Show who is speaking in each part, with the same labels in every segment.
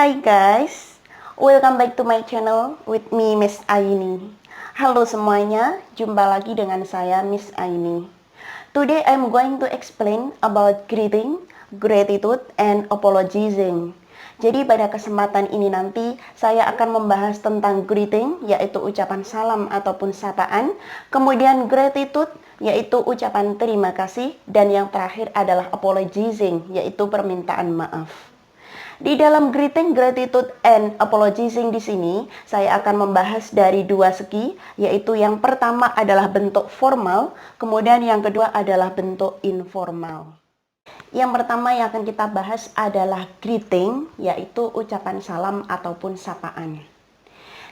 Speaker 1: Hi guys, welcome back to my channel with me Miss Aini. Halo semuanya, jumpa lagi dengan saya Miss Aini. Today I'm going to explain about greeting, gratitude, and apologizing. Jadi pada kesempatan ini nanti saya akan membahas tentang greeting, yaitu ucapan salam ataupun sapaan, kemudian gratitude, yaitu ucapan terima kasih, dan yang terakhir adalah apologizing, yaitu permintaan maaf. Di dalam greeting, gratitude, and apologizing di sini, saya akan membahas dari dua segi, yaitu yang pertama adalah bentuk formal, kemudian yang kedua adalah bentuk informal. Yang pertama yang akan kita bahas adalah greeting, yaitu ucapan salam ataupun sapaan.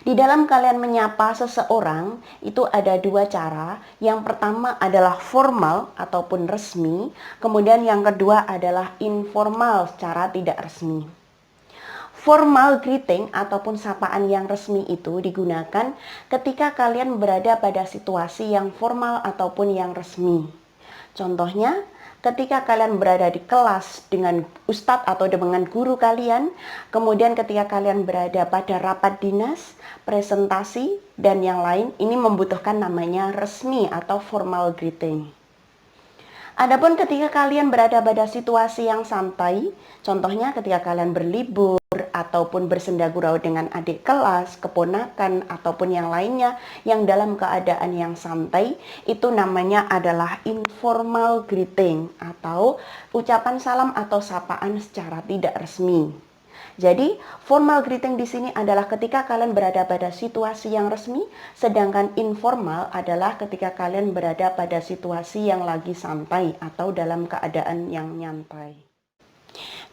Speaker 1: Di dalam kalian menyapa seseorang, itu ada dua cara. Yang pertama adalah formal ataupun resmi, kemudian yang kedua adalah informal secara tidak resmi. Formal greeting ataupun sapaan yang resmi itu digunakan ketika kalian berada pada situasi yang formal ataupun yang resmi. Contohnya, ketika kalian berada di kelas dengan ustadz atau dengan guru kalian, kemudian ketika kalian berada pada rapat dinas, presentasi, dan yang lain, ini membutuhkan namanya resmi atau formal greeting. Adapun ketika kalian berada pada situasi yang santai, contohnya ketika kalian berlibur ataupun bersenda gurau dengan adik kelas, keponakan, ataupun yang lainnya yang dalam keadaan yang santai, itu namanya adalah informal greeting atau ucapan salam atau sapaan secara tidak resmi. Jadi, formal greeting di sini adalah ketika kalian berada pada situasi yang resmi, sedangkan informal adalah ketika kalian berada pada situasi yang lagi santai atau dalam keadaan yang nyantai.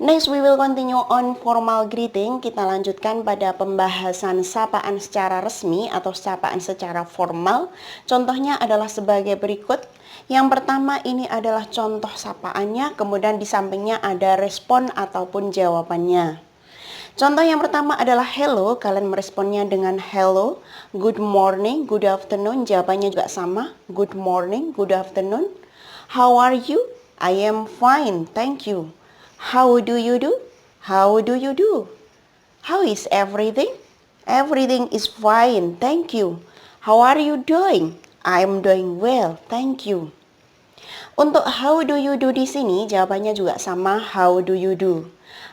Speaker 1: Next, we will continue on formal greeting. Kita lanjutkan pada pembahasan sapaan secara resmi atau sapaan secara formal. Contohnya adalah sebagai berikut. Yang pertama ini adalah contoh sapaannya, kemudian di sampingnya ada respon ataupun jawabannya. Contoh yang pertama adalah hello, kalian meresponnya dengan hello, good morning, good afternoon, jawabannya juga sama, good morning, good afternoon. How are you? I am fine, thank you. How do you do? How do you do? How is everything? Everything is fine, thank you. How are you doing? I am doing well, thank you. Untuk how do you do di sini jawabannya juga sama, how do you do.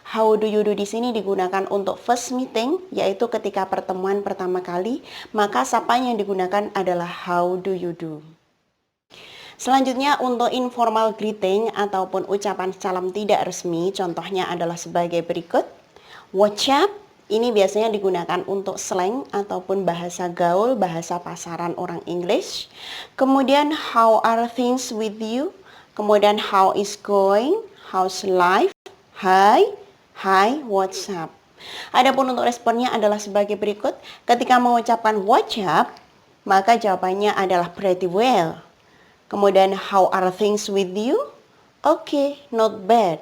Speaker 1: How do you do di sini digunakan untuk first meeting, yaitu ketika pertemuan pertama kali, maka sapaan yang digunakan adalah how do you do. Selanjutnya untuk informal greeting ataupun ucapan salam tidak resmi, contohnya adalah sebagai berikut. What's up? Ini biasanya digunakan untuk slang ataupun bahasa gaul, bahasa pasaran orang English. Kemudian how are things with you? Kemudian how is going? How's life? Hi, hi, what's up? Adapun untuk responnya adalah sebagai berikut. Ketika mengucapkan what's up, maka jawabannya adalah pretty well. Kemudian how are things with you? Okay, not bad.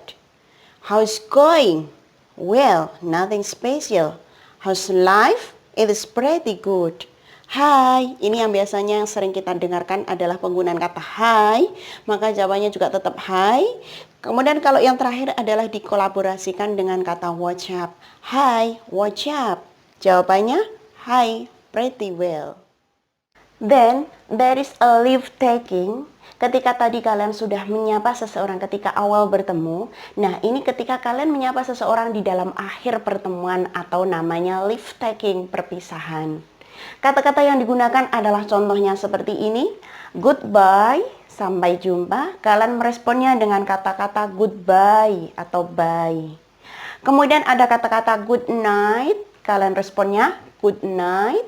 Speaker 1: How's going? Well, nothing special. How's life? It is pretty good. Hi, ini yang biasanya yang sering kita dengarkan adalah penggunaan kata hi, maka jawabannya juga tetap hi. Kemudian kalau yang terakhir adalah dikolaborasikan dengan kata what's up. Hi, what's up? Jawabannya hi, pretty well. Then, there is a leave taking. Ketika tadi kalian sudah menyapa seseorang ketika awal bertemu, nah ini ketika kalian menyapa seseorang di dalam akhir pertemuan atau namanya leave taking, perpisahan. Kata-kata yang digunakan adalah contohnya seperti ini, goodbye, sampai jumpa. Kalian meresponnya dengan kata-kata goodbye atau bye. Kemudian ada kata-kata good night, kalian responnya good night.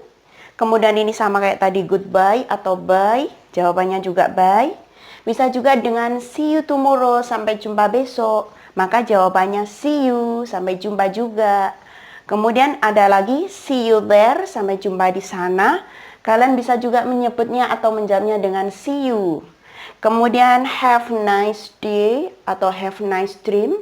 Speaker 1: Kemudian ini sama kayak tadi goodbye atau bye, jawabannya juga bye. Bisa juga dengan see you tomorrow, sampai jumpa besok, maka jawabannya see you, sampai jumpa juga. Kemudian ada lagi see you there, sampai jumpa di sana. Kalian bisa juga menyebutnya atau menjawabnya dengan see you. Kemudian have nice day atau have nice dream.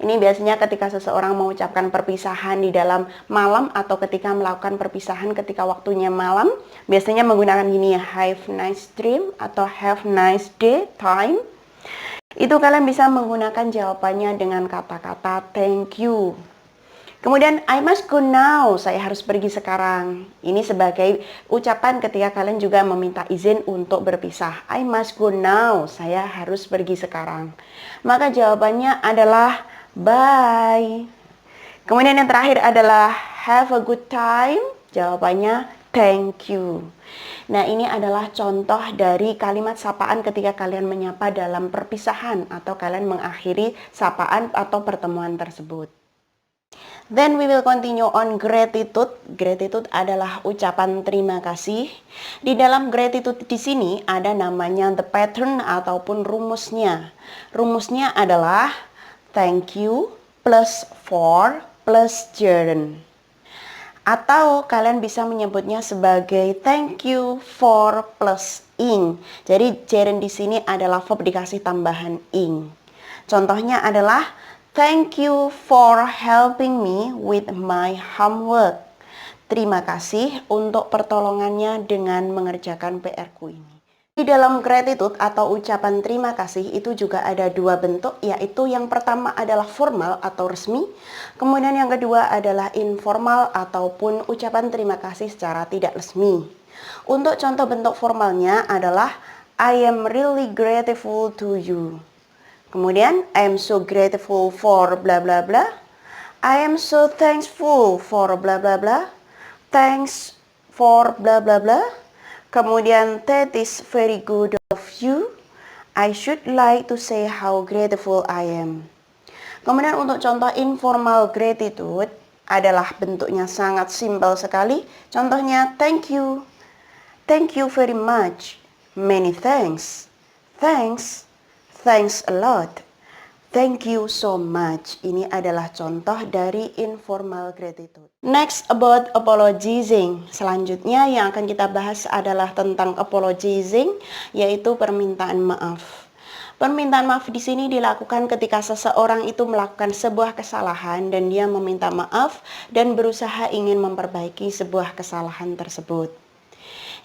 Speaker 1: Ini biasanya ketika seseorang mengucapkan perpisahan di dalam malam atau ketika melakukan perpisahan ketika waktunya malam, biasanya menggunakan gini ya, have nice dream atau have nice day time. Itu kalian bisa menggunakan jawabannya dengan kata-kata thank you. Kemudian I must go now, saya harus pergi sekarang. Ini sebagai ucapan ketika kalian juga meminta izin untuk berpisah. I must go now, saya harus pergi sekarang. Maka jawabannya adalah bye. Kemudian yang terakhir adalah have a good time, jawabannya thank you. Nah, ini adalah contoh dari kalimat sapaan ketika kalian menyapa dalam perpisahan atau kalian mengakhiri sapaan atau pertemuan tersebut. Then we will continue on gratitude. Gratitude adalah ucapan terima kasih. Di dalam gratitude di sini ada namanya the pattern ataupun rumusnya. Rumusnya adalah thank you plus for plus gerund. Atau kalian bisa menyebutnya sebagai thank you for plus ing. Jadi gerund di sini adalah verb dikasih tambahan ing. Contohnya adalah thank you for helping me with my homework. Terima kasih untuk pertolongannya dengan mengerjakan PR-ku ini. Di dalam gratitude atau ucapan terima kasih itu juga ada dua bentuk, yaitu yang pertama adalah formal atau resmi, kemudian yang kedua adalah informal ataupun ucapan terima kasih secara tidak resmi. Untuk contoh bentuk formalnya adalah I am really grateful to you. Kemudian, I am so grateful for bla bla bla. I am so thankful for bla bla bla. Thanks for bla bla bla. Kemudian, that is very good of you. I should like to say how grateful I am. Kemudian untuk contoh informal gratitude adalah bentuknya sangat simpel sekali. Contohnya, thank you. Thank you very much. Many thanks. Thanks. Thanks a lot. Thank you so much. Ini adalah contoh dari informal gratitude. Next about apologizing. Selanjutnya yang akan kita bahas adalah tentang apologizing, yaitu permintaan maaf. Permintaan maaf di sini dilakukan ketika seseorang itu melakukan sebuah kesalahan dan dia meminta maaf dan berusaha ingin memperbaiki sebuah kesalahan tersebut.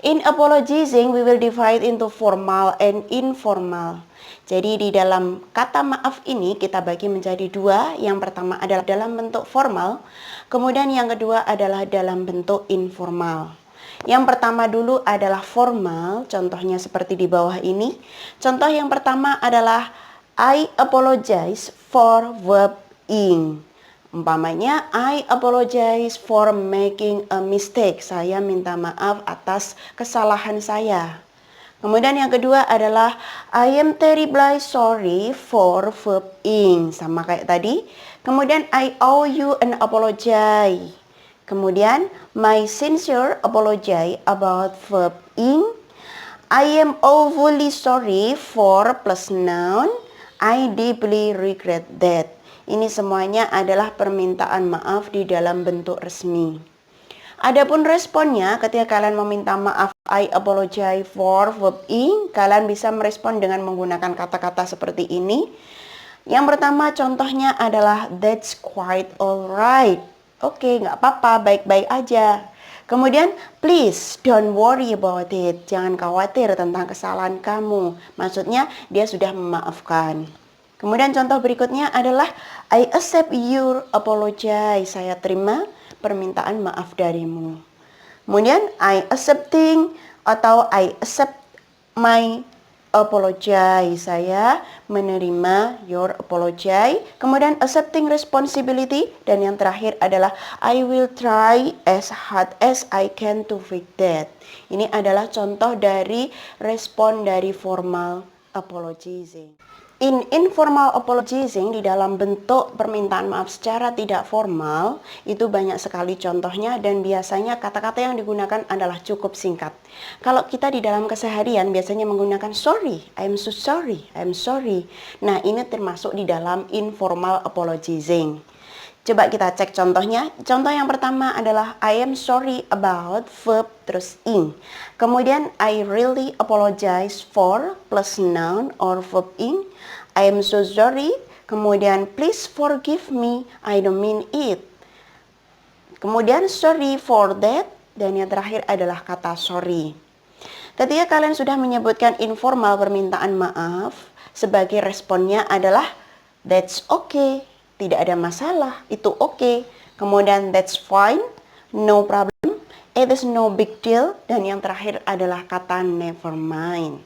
Speaker 1: In apologizing, we will divide into formal and informal. Jadi di dalam kata maaf ini kita bagi menjadi dua. Yang pertama adalah dalam bentuk formal, kemudian yang kedua adalah dalam bentuk informal. Yang pertama dulu adalah formal, contohnya seperti di bawah ini. Contoh yang pertama adalah I apologize for verb ing. Umpamanya, I apologize for making a mistake. Saya minta maaf atas kesalahan saya. Kemudian yang kedua adalah I am terribly sorry for verb ing. Sama kayak tadi. Kemudian I owe you an apology. Kemudian my sincere apology about verb ing. I am awfully sorry for plus noun. I deeply regret that. Ini semuanya adalah permintaan maaf di dalam bentuk resmi. Adapun responnya ketika kalian meminta maaf I apologize for verb ing, kalian bisa merespon dengan menggunakan kata-kata seperti ini. Yang pertama contohnya adalah that's quite alright. Oke, nggak apa-apa, baik-baik aja. Kemudian, please don't worry about it. Jangan khawatir tentang kesalahan kamu. Maksudnya, dia sudah memaafkan. Kemudian contoh berikutnya adalah I accept your apology. Saya terima permintaan maaf darimu. Kemudian I accepting atau I accept my apology. Saya menerima your apology. Kemudian accepting responsibility. Dan yang terakhir adalah I will try as hard as I can to fix that. Ini adalah contoh dari respon dari formal apologizing. In informal apologizing, di dalam bentuk permintaan maaf secara tidak formal, itu banyak sekali contohnya dan biasanya kata-kata yang digunakan adalah cukup singkat. Kalau kita di dalam keseharian biasanya menggunakan sorry, I'm so sorry, I'm sorry. Nah, ini termasuk di dalam informal apologizing. Coba kita cek contohnya. Contoh yang pertama adalah I am sorry about verb terus ing. Kemudian I really apologize for plus noun or verb ing. I am so sorry. Kemudian please forgive me. I don't mean it. Kemudian sorry for that. Dan yang terakhir adalah kata sorry. Ketika kalian sudah menyebutkan informal permintaan maaf, sebagai responnya adalah that's okay. Tidak ada masalah, itu oke. Kemudian that's fine, no problem, it is no big deal, dan yang terakhir adalah kata never mind.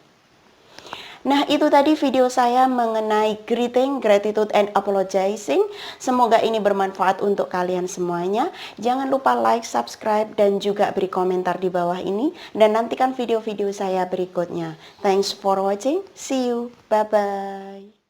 Speaker 1: Nah, itu tadi video saya mengenai greeting, gratitude, and apologizing. Semoga ini bermanfaat untuk kalian semuanya. Jangan lupa like, subscribe, dan juga beri komentar di bawah ini. Dan nantikan video-video saya berikutnya. Thanks for watching. See you. Bye-bye.